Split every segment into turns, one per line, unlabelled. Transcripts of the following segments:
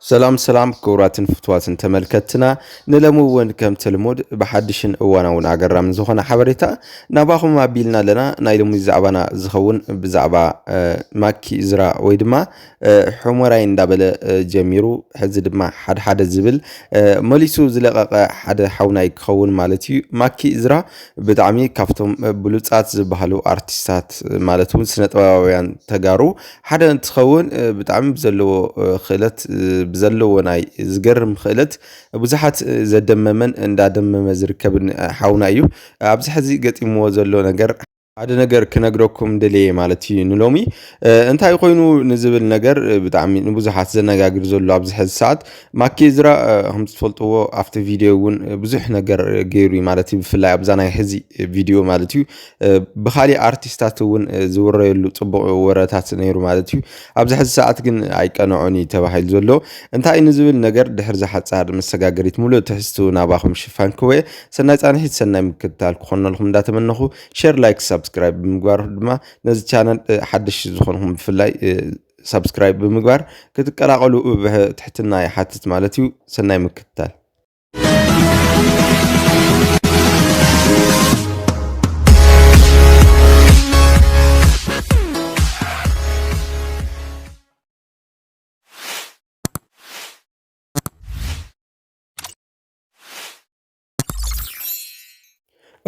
ሰላም ክቡራትን ፍትዋትን ተመልከትና ንለምውን ከም ትልሙድ ብሓድሽን እዋናውን ኣገራምን ዝኾነ ሓበሬታ ናባኹም ኣቢልና ኣለና ናይ ሎሚ ዛዕባና ዝኸውን ብዛዕባ ማኪ እዝራ ወይ ድማ ሕሞራይ እንዳበለ ጀሚሩ ሕዚ ድማ ሓደ ዝብል መሊሱ ዝለቐቐ ሓደ ሓውናይ ክኸውን ማለት እዩ። ማኪ እዝራ ብጣዕሚ ካብቶም ብሉፃት ዝበሃሉ ኣርቲስታት ማለት እውን ስነ ጥበባውያን ተጋሩ ሓደ እንትኸውን ብጣዕሚ ብዘለዎ ክእለት ብዘለዎ ናይ ዝገርም ክእለት ብዙሓት ዘደመመን እንዳደመመ ዝርከብን ሓውና እዩ። ኣብዚ ሕዚ ገጢምዎ ዘሎ ነገር ሓደ ነገር ክነግረኩም ደልየ ማለት እዩ ንሎሚ እንታይ ኮይኑ ንዝብል ነገር ብጣዕሚ ንብዙሓት ዘነጋግር ዘሎ ኣብዚ ሕዚ ሰዓት ማኪ እዝራ ከም ትፈልጥዎ ኣብቲ ቪድዮ እውን ብዙሕ ነገር ገይሩ ማለት እዩ። ብፍላይ ኣብዛ ናይ ሕዚ ቪድዮ ማለት እዩ ብካሊእ ኣርቲስታት እውን ዝውረየሉ ፅቡቅ ወረታት ነይሩ ማለት እዩ። ኣብዚ ሕዚ ሰዓት ግን ኣይቀንዖን እዩ ተባሂሉ ዘሎ እንታይ ንዝብል ነገር ድሕር ዝሓፃር መሰጋገሪት ሙሉእ ትሕዝቱ ናባኹም ሽፋን ክወ ሰናይ ፃንሒት ሰናይ ምክትታል ክኾነልኩም እንዳተመነኹ ሼር ላይክ ሰብስክራይብ ብምግባር ድማ ነዚ ቻናል ሓድሽ ዝኾንኩም ብፍላይ ሰብስክራይብ ብምግባር ክትቀላቀሉ ብትሕትና ይሓትት ማለት እዩ። ሰናይ ምክትታል።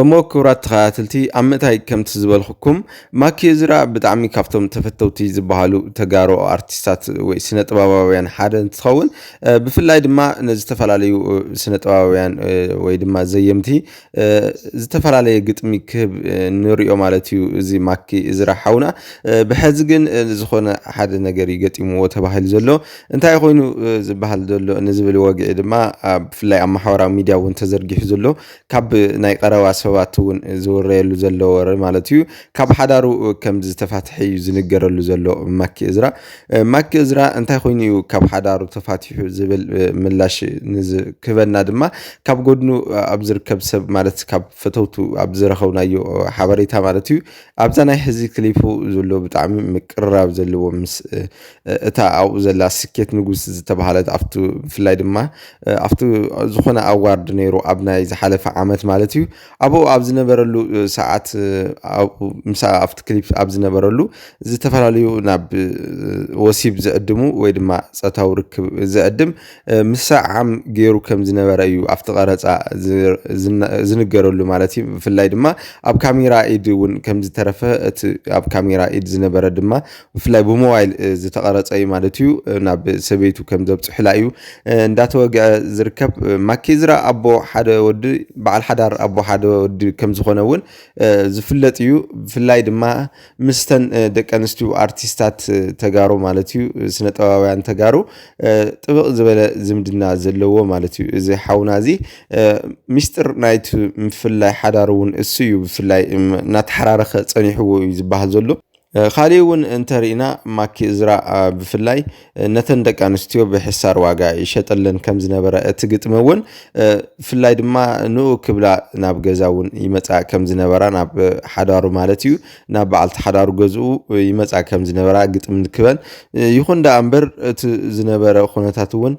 እሞ ክቡራት ተኸታተልቲ ኣብ ምእታይ ከምቲ ዝበልኩኩም ማኪ እዝራ ብጣዕሚ ካብቶም ተፈተውቲ ዝበሃሉ ተጋሩ ኣርቲስታት ወይ ስነ ጥበባውያን ሓደ እንትኸውን ብፍላይ ድማ ንዝተፈላለዩ ስነ ጥበባውያን ወይ ድማ ዘየምቲ ዝተፈላለየ ግጥሚ ክህብ ንሪኦ ማለት እዩ። እዚ ማኪ እዝራ ሓውና ብሕዚ ግን ዝኾነ ሓደ ነገር ይገጢምዎ ተባሂሉ ዘሎ እንታይ ኮይኑ ዝበሃል ዘሎ ንዝብል ወግዒ ድማ ብፍላይ ኣብ ማሕበራዊ ሚድያ እውን ተዘርጊሑ ዘሎ ካብ ናይ ቀረባ ሰባት እውን ዝውረየሉ ዘሎ ወረ ማለት እዩ። ካብ ሓዳሩ ከም ዝተፋትሐ እዩ ዝንገረሉ ዘሎ ማኪ እዝራ። ማኪ እዝራ እንታይ ኮይኑ እዩ ካብ ሓዳሩ ተፋቲሑ ዝብል ምላሽ ክህበና ድማ ካብ ጎድኑ ኣብ ዝርከብ ሰብ ማለት ካብ ፈተውቱ ኣብ ዝረኸብናዮ ሓበሬታ ማለት እዩ። ኣብዛ ናይ ሕዚ ክሊፑ ዘሎ ብጣዕሚ ምቅርራብ ዘለዎ ምስ እታ ኣብኡ ዘላ ስኬት ንጉስ ዝተባሃለት ኣብቲ ብፍላይ ድማ ኣብቲ ዝኾነ ኣዋርድ ነይሩ ኣብ ናይ ዝሓለፈ ዓመት ማለት እዩ። ኣብኡ ኣብ ዝነበረሉ ሰዓት ምሳ ኣብቲ ክሊፕ ኣብ ዝነበረሉ ዝተፈላለዩ ናብ ወሲብ ዘዕድሙ ወይ ድማ ፀታዊ ርክብ ዘዕድም ምሳዓም ገይሩ ከም ዝነበረ እዩ ኣብቲ ቀረፃ ዝንገረሉ ማለት እዩ። ብፍላይ ድማ ኣብ ካሜራ ኢድ እውን ከም ዝተረፈ እቲ ኣብ ካሜራ ኢድ ዝነበረ ድማ ብፍላይ ብሞባይል ዝተቀረፀ እዩ ማለት እዩ። ናብ ሰበይቱ ከም ዘብፅሕላ እዩ እንዳተወግዐ ዝርከብ ማኪ እዝራ ኣቦ ሓደ ወዲ በዓል ሓዳር ኣቦ ሓደ ወዲ ከም ዝኾነ እውን ዝፍለጥ እዩ። ብፍላይ ድማ ምስተን ደቂ ኣንስትዮ ኣርቲስታት ተጋሩ ማለት እዩ ስነ ጥበባውያን ተጋሩ ጥብቕ ዝበለ ዝምድና ዘለዎ ማለት እዩ። እዚ ሓውና እዚ ሚስጥር ናይቲ ምፍላይ ሓዳር እውን እሱ እዩ ብፍላይ እናተሓራረኸ ፀኒሕዎ እዩ ዝበሃል ዘሎ። ካሊእ እውን እንተሪእና ማኪ እዝራ ብፍላይ ነተን ደቂ ኣንስትዮ ብሕሳር ዋጋ ይሸጠለን ከም ዝነበረ እቲ ግጥሚ እውን ብፍላይ ድማ ንኡ ክብላ ናብ ገዛ እውን ይመፃ ከም ዝነበራ ናብ ሓዳሩ ማለት እዩ ናብ በዓልቲ ሓዳሩ ገዝኡ ይመፃ ከም ዝነበራ ግጥም ንክበን ይኹን ዳ እምበር እቲ ዝነበረ ኩነታት እውን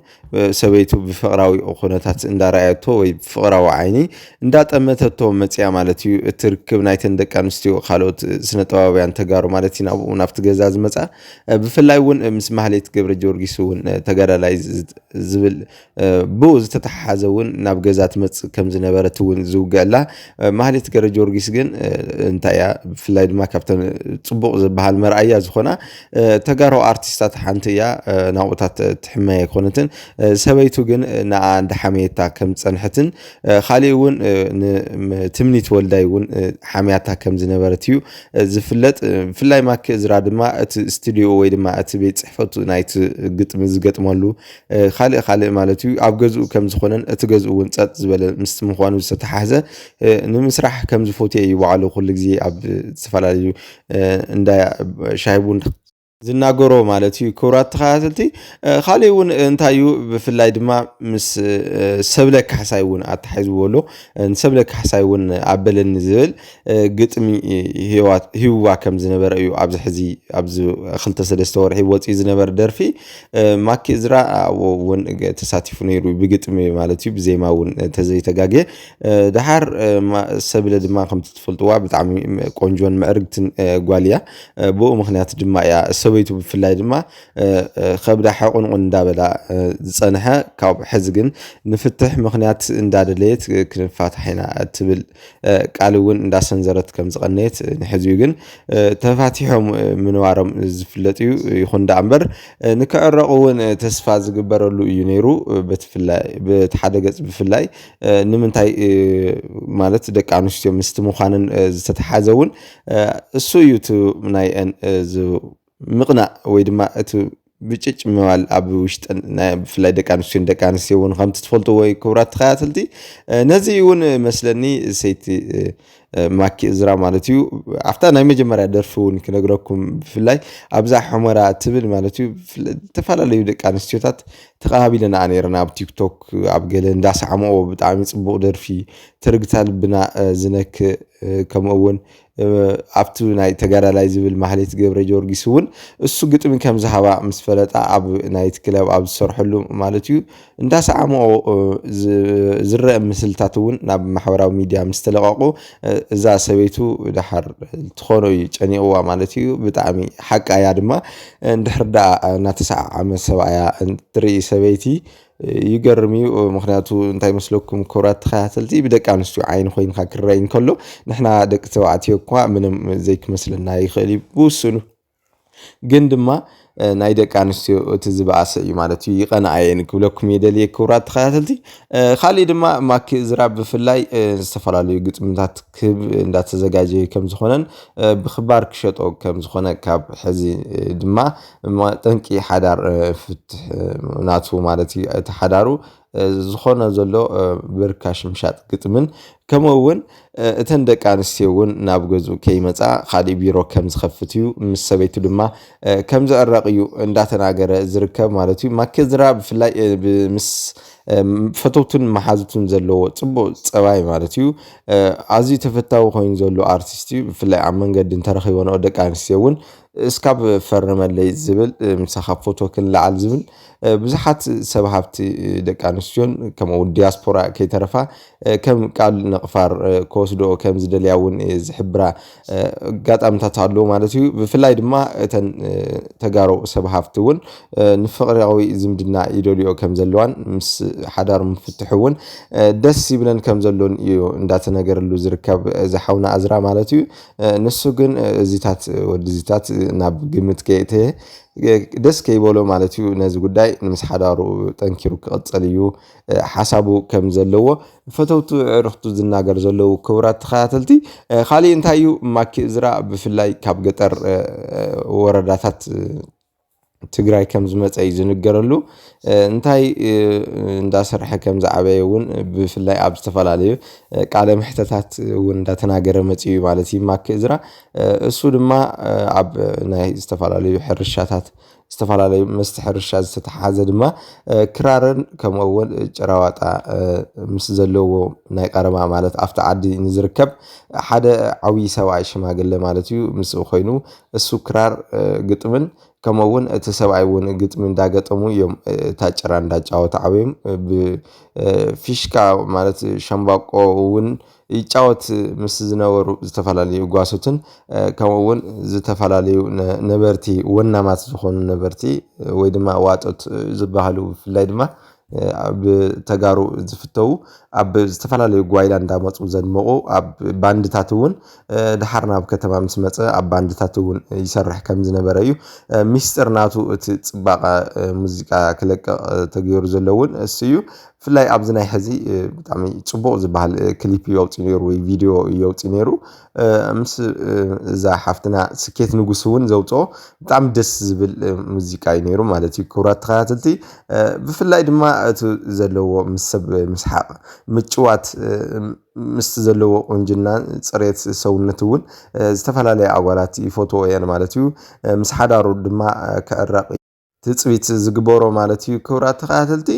ሰበይቱ ብፍቅራዊ ኩነታት እንዳረኣየቶ ወይ ፍቅራዊ ዓይኒ እንዳጠመተቶ መፅያ ማለት እዩ። እቲ ርክብ ናይተን ደቂ ኣንስትዮ ካልኦት ስነ ጥበባውያን ተጋሩ ማለት እዩ ናብኡ ናብቲ ገዛ ዝመፃ ብፍላይ እውን ምስ ማህሌት ገብረ ጀወርጊስ እውን ተጋዳላይ ዝብል ብኡ ዝተተሓሓዘ እውን ናብ ገዛ ትመፅእ ከም ዝነበረት እውን ዝውግአላ ማህሌት ገብረ ጀወርጊስ ግን እንታይ እያ ብፍላይ ድማ ካብተን ፅቡቅ ዝበሃል መርኣያ ዝኾና ተጋሩ ኣርቲስታት ሓንቲ እያ። ናብኡታት ትሕመየ ኣይኮነትን ሰበይቱ ግን ንኣ እንዳሓመየታ ከም ዝፀንሐትን ካሊእ እውን ትምኒት ወልዳይ እውን ሓምያታ ከም ዝነበረት እዩ ዝፍለጥ። ብፍላይ ማኪ እዝራ ድማ እቲ ስቱድዮ ወይ ድማ እቲ ቤት ፅሕፈቱ ናይቲ ግጥሚ ዝገጥመሉ ካልእ ማለት እዩ ኣብ ገዝኡ ከም ዝኾነን እቲ ገዝኡ እውን ፀጥ ዝበለ ምስ ምዃኑ ዝተተሓሓዘ ንምስራሕ ከም ዝፈትየ እዩ ባዕሉ ኩሉ ግዜ ኣብ ዝተፈላለዩ እንዳ ሻሂ ቡን ዝናገሮ ማለት እዩ ክቡራት ተኸታተልቲ ካሊእ እውን እንታይ እዩ ብፍላይ ድማ ምስ ሰብለ ካሕሳይ እውን ኣተሓሒዝዎ ኣሎ ንሰብለ ካሕሳይ እውን ኣበለኒ ዝብል ግጥሚ ሂብዋ ከም ዝነበረ እዩ ኣብዚ ሕዚ ኣብዚ 2-3 ወርሒ ወፂኡ ዝነበረ ደርፊ ማኪ እዝራ እውን ተሳቲፉ ነይሩ ብግጥሚ ማለት እዩ ብዜማ እውን ተዘይተጋግየ ድሓር ሰብለ ድማ ከምቲ ትፈልጥዋ ብጣዕሚ ቆንጆን ምዕርግትን ጓል እያ ብኡ ምክንያት ድማ እያ ሰበይቱ ብፍላይ ድማ ከብዳ ሓቁንቁን እንዳበላ ዝፀንሐ ካብ ሕዚ ግን ንፍትሕ ምክንያት እንዳደለየት ክንፋታሕ ኢና እትብል ቃል እውን እንዳሰንዘረት ከም ዝቀነየት ንሕዚኡ ግን ተፋቲሖም ምንባሮም ዝፍለጥ እዩ ይኹን ዳ እምበር ንክዕረቁ እውን ተስፋ ዝግበረሉ እዩ ነይሩ በቲ ሓደ ገፅ ብፍላይ ንምንታይ ማለት ደቂ ኣንስትዮ ምስቲ ምዃንን ዝተተሓዘ እውን እሱ እዩ ናይአን ምቕናእ ወይ ድማ እቲ ብጭጭ ምባል ኣብ ውሽጠን ብፍላይ ደቂ ኣንስትዮ እውን ከምቲ ትፈልጡ ወይ ክቡራት ተኸታተልቲ ነዚ እውን መስለኒ ሰይቲ ማኪ እዝራ ማለት እዩ ኣፍታ ናይ መጀመርያ ደርፊ እውን ክነግረኩም ብፍላይ ኣብዛ ሕመራ ትብል ማለት እዩ ዝተፈላለዩ ደቂ ኣንስትዮታት ተቐባቢለና ነይረና ኣብ ቲክቶክ ኣብ ገለ እንዳሰዓምኦ ብጣዕሚ ፅቡቅ ደርፊ ትርግታ ልብና ዝነክእ ከምኡ እውን ኣብቲ ናይ ተጋዳላይ ዝብል ማህሌት ገብረ ጀወርጊስ እውን እሱ ግጥሚ ከም ዝሃባ ምስ ፈለጣ ኣብ ናይት ክለብ ኣብ ዝሰርሐሉ ማለት እዩ እንዳሰዓምኦ ዝረአ ምስልታት እውን ናብ ማሕበራዊ ሚድያ ምስ ተለቀቁ እዛ ሰበይቱ ድሓር ትኾኖ እዩ ጨኒቕዋ ማለት እዩ ብጣዕሚ ሓቃያ ድማ እንድሕር ዳ እናተሰዓዓመ ሰብኣያ እንትርኢ ሰበይቲ ይገርም እዩ ምክንያቱ እንታይ መስለኩም ክቡራት ተኸታተልቲ ብደቂ ኣንስትዮ ዓይኒ ኮይንካ ክረአይ እንከሎ ንሕና ደቂ ተባዕትዮ እኳ ምንም ዘይክመስለና ይኽእል እዩ ብውስኑ ግን ድማ ናይ ደቂ ኣንስትዮ እቲ ዝበኣሰ እዩ ማለት እዩ ይቐንዓ እየን ክብለኩም የደልየ ክቡራት ተኸታተልቲ ካሊእ ድማ ማኪ እዝራ ብፍላይ ዝተፈላለዩ ግጥምታት ክህብ እንዳተዘጋጀየ ከም ዝኾነን ብክባር ክሸጦ ከም ዝኾነ ካብ ሕዚ ድማ ጠንቂ ሓዳር ፍትሕ ናቱ ማለት እዩ እቲ ሓዳሩ ዝኾነ ዘሎ ብርካሽ ምሻጥ ግጥምን ከምኡ እውን እተን ደቂ ኣንስትዮ እውን ናብ ገዝኡ ከይመፃ ካሊእ ቢሮ ከም ዝኸፍት እዩ ምስ ሰበይቱ ድማ ከም ዘዕረቕ እዩ እንዳተናገረ ዝርከብ ማለት እዩ ማኪ እዝራ ብፍላይ ምስ ፈተውቱን መሓዙቱን ዘለዎ ፅቡቅ ፀባይ ማለት እዩ ኣዝዩ ተፈታዊ ኮይኑ ዘሎ ኣርቲስት እዩ ብፍላይ ኣብ መንገዲ እንተረኺቦ ደቂ ኣንስትዮ እውን እስካብ ፈርመለይ ዝብል ምሳኻ ፎቶ ክንለዓል ዝብል ብዙሓት ሰብ ሃብቲ ደቂ ኣንስትዮን ከምኡ ዲያስፖራ ከይተረፋ ከም ቃል ነቕፋር ከወስዶ ከም ዝደልያ እውን ዝሕብራ ኣጋጣሚታት ኣለዎ ማለት እዩ ብፍላይ ድማ እተን ተጋሩ ሰብ ሃብቲ እውን ንፍቅራዊ ዝምድና ይደልዮ ከም ዘለዋን ምስ ሓዳር ምፍትሕ እውን ደስ ይብለን ከም ዘሎን እዩ እንዳተነገረሉ ዝርከብ ዝሓውና እዝራ ማለት እዩ ንሱ ግን እዚታት ወዲዚታት ናብ ግምት ከየተ ደስ ከይበሎ ማለት እዩ ነዚ ጉዳይ ንምስ ሓዳሩ ጠንኪሩ ክቕፅል እዩ ሓሳቡ ከም ዘለዎ ፈተውቱ ዕርኽቱ ዝናገር ዘለዉ ክቡራት ተኸታተልቲ ካሊእ እንታይ እዩ ማኪ እዝራ ብፍላይ ካብ ገጠር ወረዳታት ትግራይ ከም ዝመፀ እዩ ዝንገረሉ እንታይ እንዳሰርሐ ከም ዝዓበየ እውን ብፍላይ ኣብ ዝተፈላለዩ ቃለ መሕተታት እውን እንዳተናገረ መፅኡ ማለት እዩ ማኪ እዝራ እሱ ድማ ኣብ ናይ ዝተፈላለዩ ሕርሻታት ዝተፈላለዩ መስተ ሕርሻ ዝተተሓዘ ድማ ክራርን ከምኡ እውን ጭራዋጣ ምስ ዘለዎ ናይ ቀረባ ማለት ኣብቲ ዓዲ ንዝርከብ ሓደ ዓብይ ሰብኣይ ሽማግለ ማለት እዩ ምስኡ ኮይኑ እሱ ክራር ግጥምን ከምኡ እውን እቲ ሰብኣይ እውን ግጥሚ እንዳገጠሙ እዮም እታ ጭራ እንዳጫወቱ ዓብዮም ብፊሽካ ማለት ሸምባቆ እውን ይጫወት ምስ ዝነበሩ ዝተፈላለዩ ጓሶትን ከምኡ እውን ዝተፈላለዩ ነበርቲ ወናማት ዝኾኑ ነበርቲ ወይ ድማ ዋጦት ዝበሃሉ ብፍላይ ድማ ኣብ ተጋሩ ዝፍተው ኣብ ዝተፈላለዩ ጓይላ እንዳመፁ ዘድመቑ ኣብ ባንድታት እውን ድሓር ናብ ከተማ ምስ መፀ ኣብ ባንድታት እውን ይሰርሕ ከም ዝነበረ እዩ ሚስጥር ናቱ እቲ ፅባቐ ሙዚቃ ክለቅቕ ተገይሩ ዘሎ እውን እሱ እዩ ብፍላይ ኣብዚ ናይ ሕዚ ብጣዕሚ ፅቡቕ ዝበሃል ክሊፕ የውፅእ ነይሩ ወይ ቪድዮ የውፅእ ነይሩ ምስ እዛ ሓፍትና ስኬት ንጉስ እውን ዘውፅኦ ብጣዕሚ ደስ ዝብል ሙዚቃ እዩ ነይሩ ማለት እዩ ክቡራት ተኸታተልቲ ብፍላይ ድማ እቲ ዘለዎ ምስ ሰብ ምስሓቅ ምጭዋት ምስ ዘለዎ ቁንጅና ፅሬት ሰውነት እውን ዝተፈላለየ ኣጓላት ይፈትዎ እየን ማለት እዩ ምስ ሓዳሩ ድማ ከዕረቕ ትፅቢት ዝግበሮ ማለት እዩ ክቡራት ተኸታተልቲ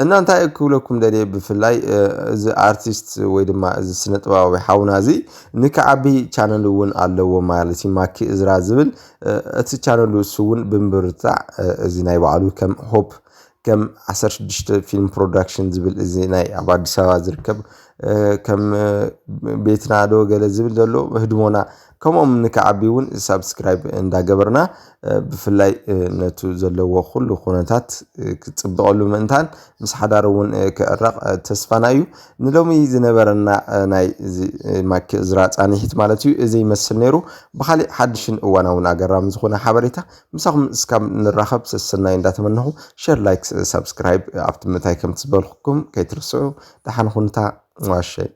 እናንተ ክብለኩም ደልየ ብፍላይ እዚ ኣርቲስት ወይ ድማ እዚ ስነ ጥበባዊ ሓውና እዚ ንክዓቢ ቻነል እውን ኣለዎ ማለት እዩ ማኪ እዝራ ዝብል እቲ ቻነሉ እሱ እውን ብምብርታዕ እዚ ናይ ባዕሉ ከም ሆፕ ከም 16 ፊልም ፕሮዳክሽን ዝብል እዚ ናይ ኣብ ኣዲስ አበባ ዝርከብ ከም ቤትና ዶ ገለ ዝብል ዘሎ ህድሞና ከምኦም ንክዓቢ እውን ሳብስክራይብ እንዳገበርና ብፍላይ ነቱ ዘለዎ ኩሉ ኩነታት ክፅብቀሉ ምእንታን ምስ ሓዳር እውን ክዕረቕ ተስፋና እዩ ንሎሚ ዝነበረና ናይ ማኪ እዝራ ፃኒሒት ማለት እዩ እዚ ይመስል ነይሩ ብካሊእ ሓድሽን እዋናውን ኣገራሚ ዝኾነ ሓበሬታ ምሳኹም እስካብ ንራኸብ ሰሰናይ እንዳተመነኹ ሼር ላይክ ሳብስክራይብ ኣብቲ ምታይ ከም ትዝበልኩኩም ከይትርስዑ ደሓን ኩንታ ዋሸይ